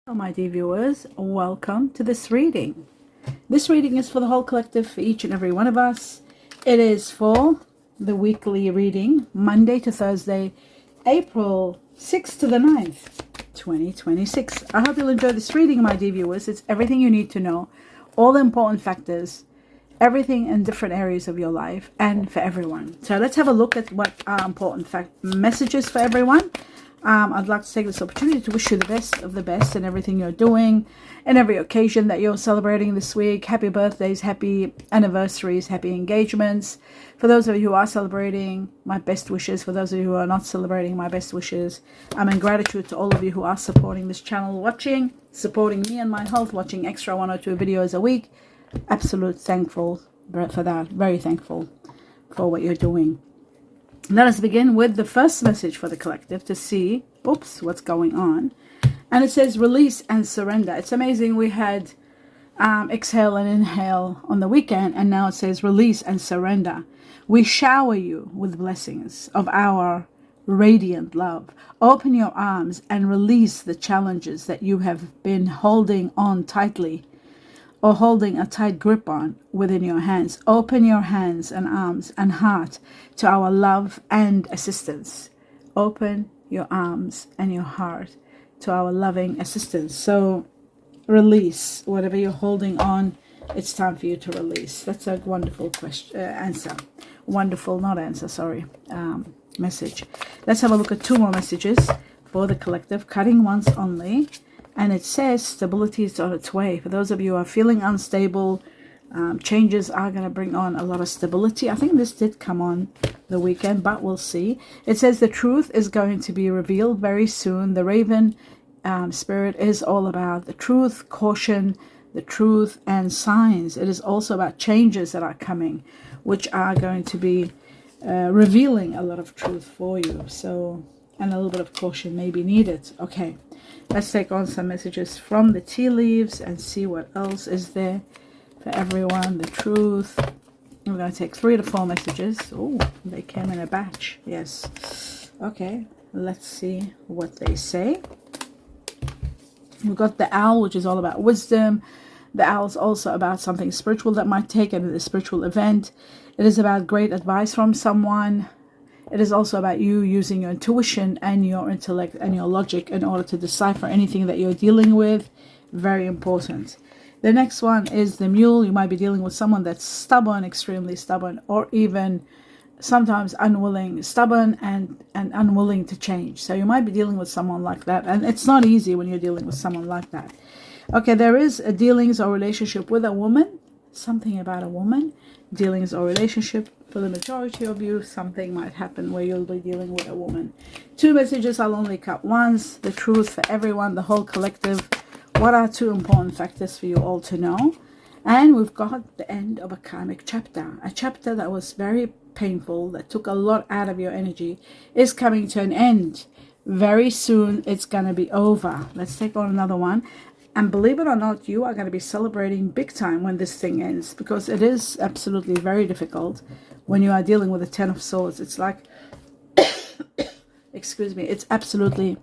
Hello, my dear viewers. Welcome to this reading. This reading is for the whole collective, for each and every one of us. It is for the weekly reading, Monday to Thursday, April 6th to the 9th, 2026. I hope you'll enjoy this reading, my dear viewers. It's everything you need to know, all the important factors, everything in different areas of your life, and for everyone. So let's have a look at what are important messages for everyone. I'd like to take this opportunity to wish you the best of the best in everything you're doing and every occasion that you're celebrating this week. Happy birthdays, happy anniversaries, happy engagements. For those of you who are celebrating, my best wishes. For those of you who are not celebrating, my best wishes. I'm in gratitude to all of you who are supporting this channel, supporting me and my health, watching extra 1 or 2 videos a week. Absolute thankful for that. Very thankful for what you're doing. Let us begin with the first message for the collective to see, what's going on. And it says release and surrender. It's amazing. We had exhale and inhale on the weekend, and now it says release and surrender. We shower you with blessings of our radiant love. Open your arms and release the challenges that you have been holding on tightly, or holding a tight grip on within your hands. Open your hands and arms and heart to our love and assistance. Open your arms and your heart to our loving assistance. So release whatever you're holding on. It's time for you to release. That's a wonderful answer. Wonderful, not answer, sorry. Message. Let's have a look at 2 more messages for the collective. Cutting once only. And it says stability is on its way. For those of you who are feeling unstable, changes are going to bring on a lot of stability. I think this did come on the weekend, but we'll see. It says the truth is going to be revealed very soon. The Raven spirit is all about the truth, caution, the truth, and signs. It is also about changes that are coming, which are going to be revealing a lot of truth for you. So, and a little bit of caution may be needed. Okay. Let's take on some messages from the tea leaves and see what else is there for everyone. The truth. We're going to take 3 to 4 messages. Oh, they came in a batch. Yes. Okay. Let's see what they say. We've got the owl, which is all about wisdom. The owl is also about something spiritual that might take in a spiritual event. It is about great advice from someone. It is also about you using your intuition and your intellect and your logic in order to decipher anything that you're dealing with. Very important. The next one is the mule. You might be dealing with someone that's stubborn, extremely stubborn, or even sometimes unwilling, stubborn and unwilling to change. So you might be dealing with someone like that. And it's not easy when you're dealing with someone like that. Okay, there is a dealings or relationship with a woman. Something about a woman. Dealings or relationship. For the majority of you, something might happen where you'll be dealing with a woman. 2 messages I'll only cut once. The truth for everyone, the whole collective. What are 2 important factors for you all to know? And we've got the end of a karmic chapter. A chapter that was very painful, that took a lot out of your energy, is coming to an end. Very soon, it's going to be over. Let's take on another one. And believe it or not, you are going to be celebrating big time when this thing ends, because it is absolutely very difficult when you are dealing with the 10 of Swords. It's like, excuse me, it's absolutely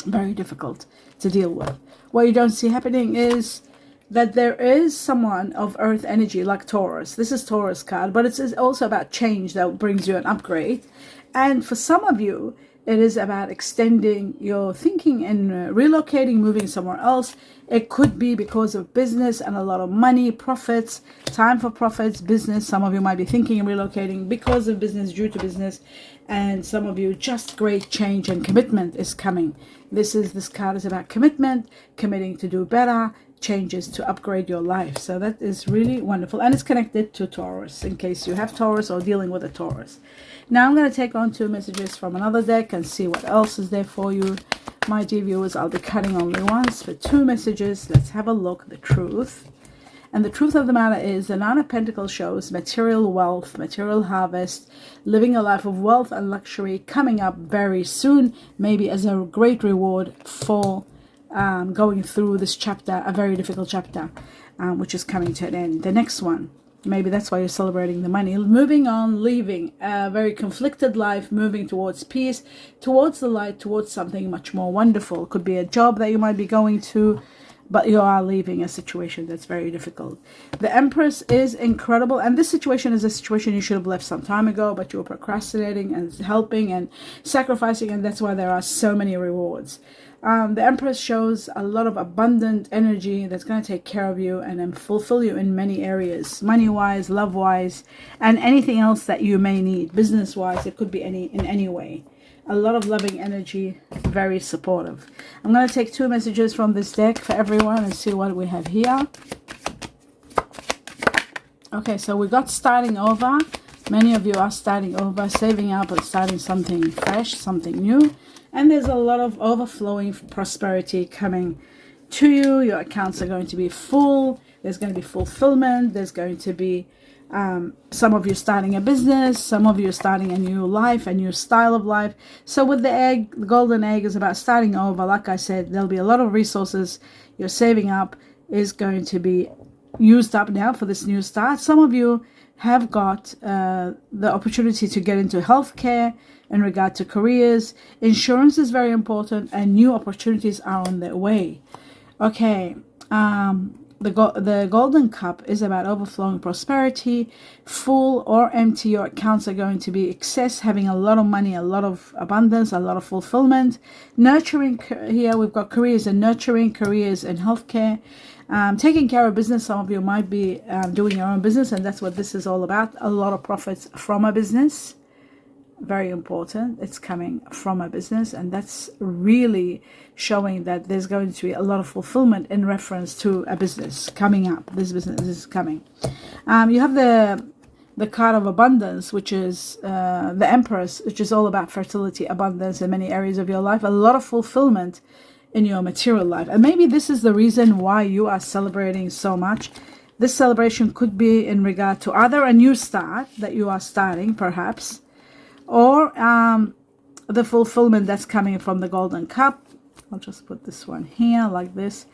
very difficult to deal with. What you don't see happening is that there is someone of earth energy like Taurus. This is Taurus card, but it's also about change that brings you an upgrade. And for some of you, it is about extending your thinking and relocating, moving somewhere else. It could be because of business and a lot of money, profits, time for profits, business. Some of you might be thinking of relocating because of business, due to business. And some of you, just great change and commitment is coming. This card is about commitment, committing to do better, changes to upgrade your life. So that is really wonderful. And it's connected to Taurus, in case you have Taurus or dealing with a Taurus. Now I'm going to take on 2 messages from another deck and see what else is there for you. My dear viewers, I'll be cutting only once for 2 messages. Let's have a look. The truth. And the truth of the matter is the 9 of Pentacles shows material wealth, material harvest, living a life of wealth and luxury coming up very soon, maybe as a great reward for going through this chapter, a very difficult chapter, which is coming to an end. The next one. Maybe that's why you're celebrating the money. Moving on, leaving a very conflicted life, moving towards peace, towards the light, towards something much more wonderful. It could be a job that you might be going to, but you are leaving a situation that's very difficult. The Empress is incredible, and this situation is a situation you should have left some time ago, but you were procrastinating and helping and sacrificing, and that's why there are so many rewards. The Empress shows a lot of abundant energy that's going to take care of you and then fulfill you in many areas, money-wise, love-wise, and anything else that you may need. Business-wise, it could be in any way. A lot of loving energy, very supportive. I'm going to take 2 messages from this deck for everyone and see what we have here. Okay, so we got starting over. Many of you are starting over, saving up and starting something fresh, something new. And there's a lot of overflowing prosperity coming to you. Your accounts are going to be full. There's going to be fulfillment. There's going to be some of you starting a business. Some of you starting a new life, a new style of life. So with the egg, the golden egg is about starting over. Like I said, there'll be a lot of resources you're saving up is going to be used up now for this new start. Some of you have got the opportunity to get into healthcare in regard to careers. Insurance is very important, and new opportunities are on their way. Okay, the golden cup is about overflowing prosperity. Full or empty, your accounts are going to be excess, having a lot of money, a lot of abundance, a lot of fulfillment. Nurturing, here we've got careers and nurturing, careers and healthcare. Taking care of business. Some of you might be doing your own business, and that's what this is all about. A lot of profits from a business. Very important. It's coming from a business, and that's really showing that there's going to be a lot of fulfillment in reference to a business coming up. This business is coming. You have the card of abundance, which is the Empress, which is all about fertility, abundance in many areas of your life. A lot of fulfillment in your material life, and maybe this is the reason why you are celebrating so much. This celebration could be in regard to either a new start that you are starting, perhaps, or the fulfillment that's coming from the golden cup. I'll just put this one here like this.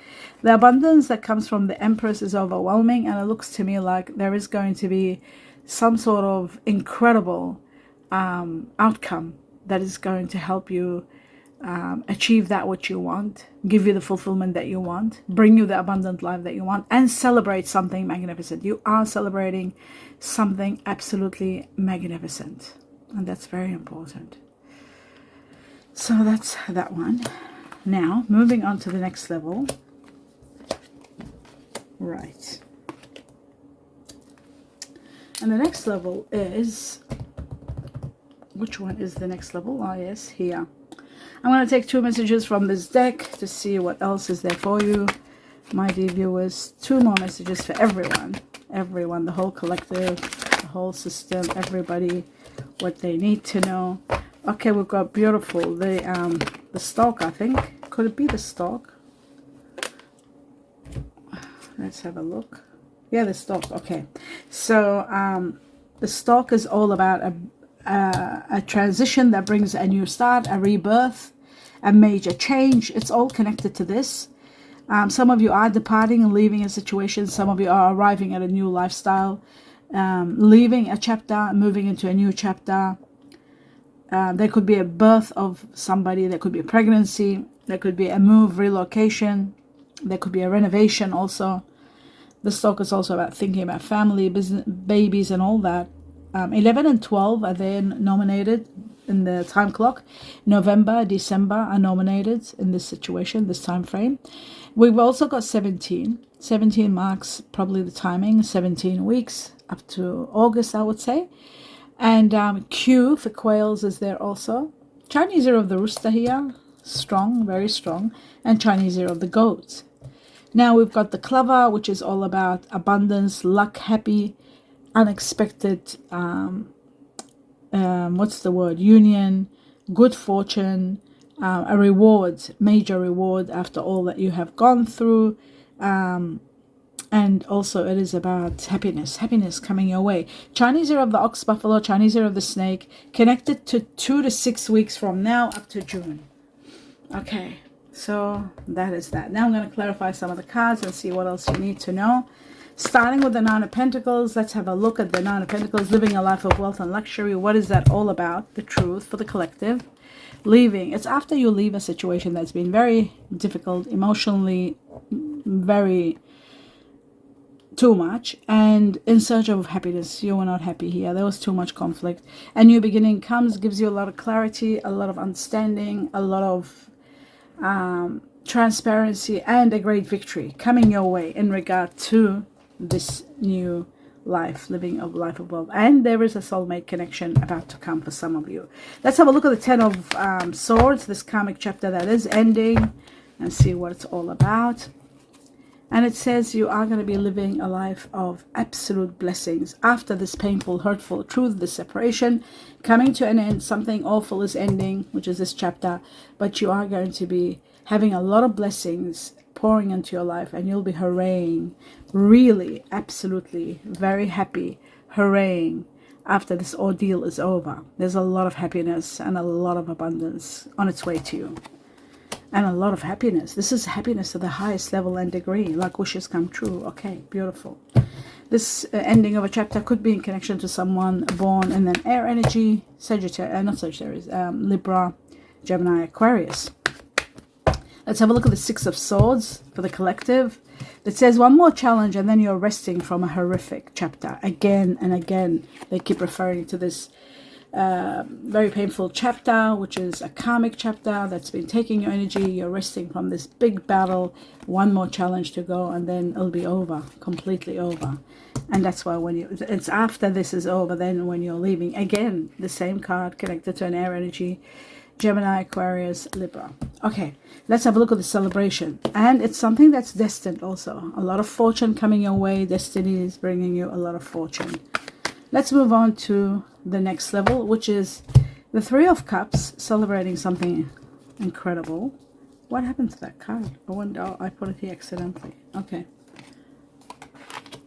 The abundance that comes from the Empress is overwhelming, and it looks to me like there is going to be some sort of incredible outcome that is going to help you achieve that what you want, give you the fulfillment that you want, bring you the abundant life that you want, and celebrate something magnificent. You are celebrating something absolutely magnificent, and that's very important. So that's that one. Now moving on to the next level. Right, and the next level is, which one is the next level? Oh yes, here. I'm going to take 2 messages from this deck to see what else is there for you, my dear viewers. 2 more messages for everyone, the whole collective, the whole system, everybody, what they need to know. Okay, we've got beautiful, the stalk, I think. Could it be the stalk? Let's have a look. Yeah, the stalk. Okay, so the stalk is all about a transition that brings a new start, a rebirth, a major change. It's all connected to this. Some of you are departing and leaving a situation. Some of you are arriving at a new lifestyle, leaving a chapter, moving into a new chapter. There could be a birth of somebody. There could be a pregnancy. There could be a move, relocation. There could be a renovation also. The stalk is also about thinking about family, business, babies, and all that. 11 and 12 are then nominated in the time clock. November, December are nominated in this situation, this time frame. We've also got 17. 17 marks probably the timing, 17 weeks up to August, I would say. And Q for quails is there also. Chinese year of the rooster here, strong, very strong. And Chinese year of the goat. Now we've got the clover, which is all about abundance, luck, happy, unexpected, what's the word, union, good fortune, a reward, major reward after all that you have gone through, and also it is about happiness coming your way. Chinese year of the ox, buffalo, Chinese year of the snake, connected to 2 to 6 weeks from now up to June. Okay, so that is that. Now I'm going to clarify some of the cards and see what else you need to know. Starting with the Nine of Pentacles, let's have a look at the Nine of Pentacles, living a life of wealth and luxury. What is that all about? The truth for the collective. Leaving. It's after you leave a situation that's been very difficult, emotionally, very too much, and in search of happiness. You were not happy here. There was too much conflict. A new beginning comes, gives you a lot of clarity, a lot of understanding, a lot of transparency, and a great victory coming your way in regard to this new life, living a life of wealth. And there is a soulmate connection about to come for some of you. Let's have a look at the Ten of Swords, this karmic chapter that is ending, and see what it's all about. And it says you are going to be living a life of absolute blessings after this painful, hurtful truth, this separation coming to an end. Something awful is ending, which is this chapter, but you are going to be having a lot of blessings pouring into your life, and you'll be hurraying, really, absolutely, very happy, hurraying after this ordeal is over. There's a lot of happiness and a lot of abundance on its way to you. And a lot of happiness. This is happiness to the highest level and degree, like wishes come true. Okay, beautiful. This ending of a chapter could be in connection to someone born in an air energy, Sagittarius, not Sagittarius, Libra, Gemini, Aquarius. Let's have a look at the Six of Swords for the collective. It says one more challenge and then you're resting from a horrific chapter. Again and again, they keep referring to this very painful chapter, which is a karmic chapter that's been taking your energy. You're resting from this big battle. One more challenge to go, and then it'll be over, completely over. And that's why when it's after this is over, then when you're leaving, again, the same card connected to an air energy, Gemini, Aquarius, Libra. Okay, let's have a look at the celebration. And it's something that's destined also. A lot of fortune coming your way. Destiny is bringing you a lot of fortune. Let's move on to the next level, which is the Three of Cups, celebrating something incredible. What happened to that card? I wonder, oh, I put it here accidentally. Okay.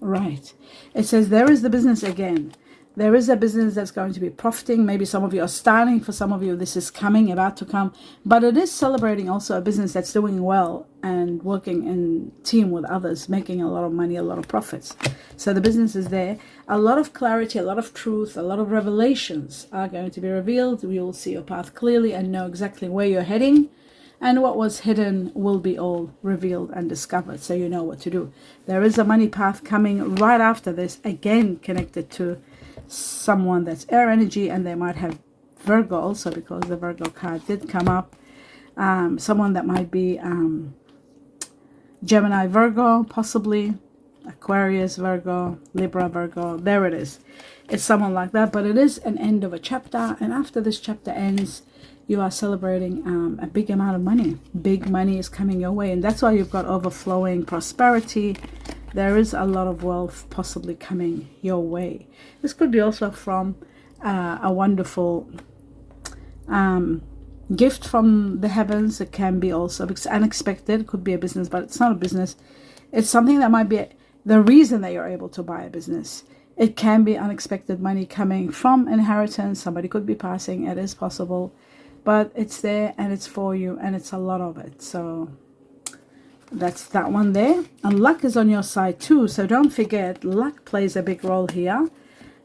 Right. It says there is the business again. There is a business that's going to be profiting. Maybe some of you are starting. For some of you, this is coming, about to come. But it is celebrating also a business that's doing well and working in team with others, making a lot of money, a lot of profits. So the business is there. A lot of clarity, a lot of truth, a lot of revelations are going to be revealed. You will see your path clearly and know exactly where you're heading. And what was hidden will be all revealed and discovered, so you know what to do. There is a money path coming right after this, again connected to someone that's air energy, and they might have Virgo also, because the Virgo card did come up. Someone that might be Gemini, Virgo, possibly Aquarius, Virgo, Libra, Virgo. There it is. It's someone like that, but it is an end of a chapter, and after this chapter ends, you are celebrating a big amount of money. Big money is coming your way, and that's why you've got overflowing prosperity. There is a lot of wealth possibly coming your way. This could be also from a wonderful gift from the heavens. It can be also unexpected. It could be a business, but it's not a business. It's something that might be the reason that you're able to buy a business. It can be unexpected money coming from inheritance. Somebody could be passing. It is possible. But it's there and it's for you, and it's a lot of it. So that's that one there. And luck is on your side too. So don't forget, luck plays a big role here.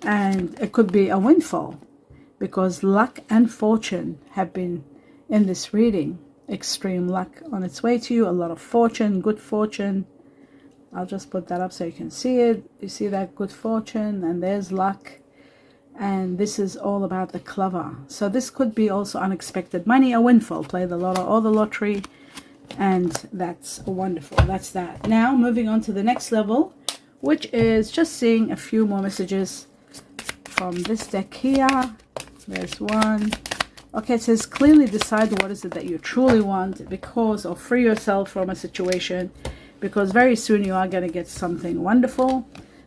And it could be a windfall, because luck and fortune have been in this reading. Extreme luck on its way to you. A lot of fortune, good fortune. I'll just put that up so you can see it. You see that good fortune, and there's luck. And this is all about the clever. So this could be also unexpected money, a windfall. Play the lotto or the lottery, and that's wonderful. That's that. Now moving on to the next level, which is just seeing a few more messages from this deck here. There's one. Okay, it says clearly decide what is it that you truly want, because, or free yourself from a situation, because very soon you are going to get something wonderful.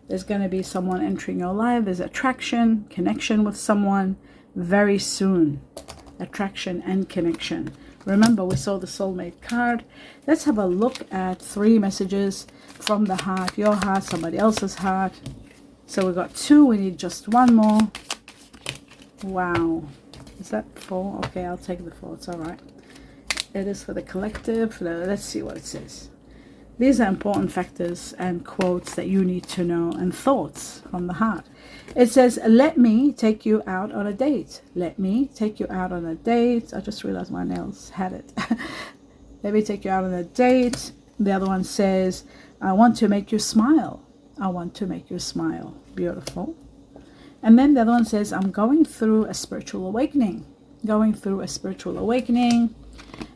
There's going to be someone entering your life. There's attraction, connection with someone very soon. Attraction and connection. Remember, we saw the soulmate card. Let's have a look at 3 messages from the heart. Your heart, somebody else's heart. So we've got 2. We need just 1 more. Wow. Is that 4? Okay, I'll take the 4. It's all right. It is for the collective. Let's see what it says. These are important factors and quotes that you need to know, and thoughts from the heart. It says, let me take you out on a date. Let me take you out on a date. I just realized my nails had it. Let me take you out on a date. The other one says, I want to make you smile. I want to make you smile. Beautiful. And then the other one says, I'm going through a spiritual awakening. Going through a spiritual awakening.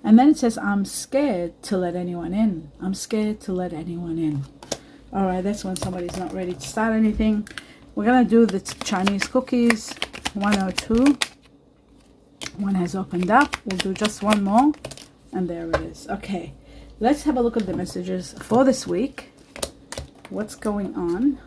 And then it says, I'm scared to let anyone in. I'm scared to let anyone in. All right, that's when somebody's not ready to start anything. We're going to do the Chinese cookies. 102. One has opened up. We'll do just one more. And there it is. Okay, let's have a look at the messages for this week. What's going on?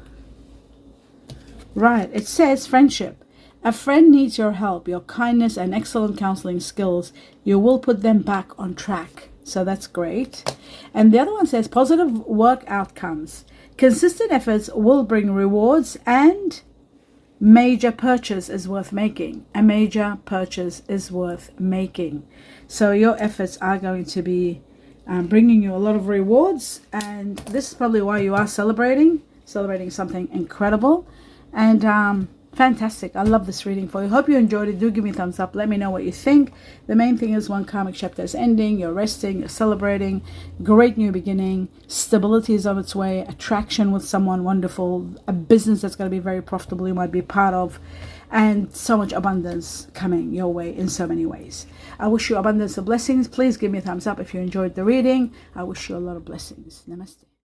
Right, it says friendship. A friend needs your help, your kindness, and excellent counseling skills. You will put them back on track. So that's great. And the other one says positive work outcomes. Consistent efforts will bring rewards, and major purchase is worth making. A major purchase is worth making. So your efforts are going to be bringing you a lot of rewards. And this is probably why you are celebrating something incredible. And fantastic. I love this reading for you. Hope you enjoyed it. Do give me a thumbs up. Let me know what you think. The main thing is one karmic chapter is ending. You're resting. You're celebrating. Great new beginning. Stability is on its way. Attraction with someone wonderful. A business that's going to be very profitable you might be part of. And so much abundance coming your way in so many ways. I wish you abundance of blessings. Please give me a thumbs up if you enjoyed the reading. I wish you a lot of blessings. Namaste.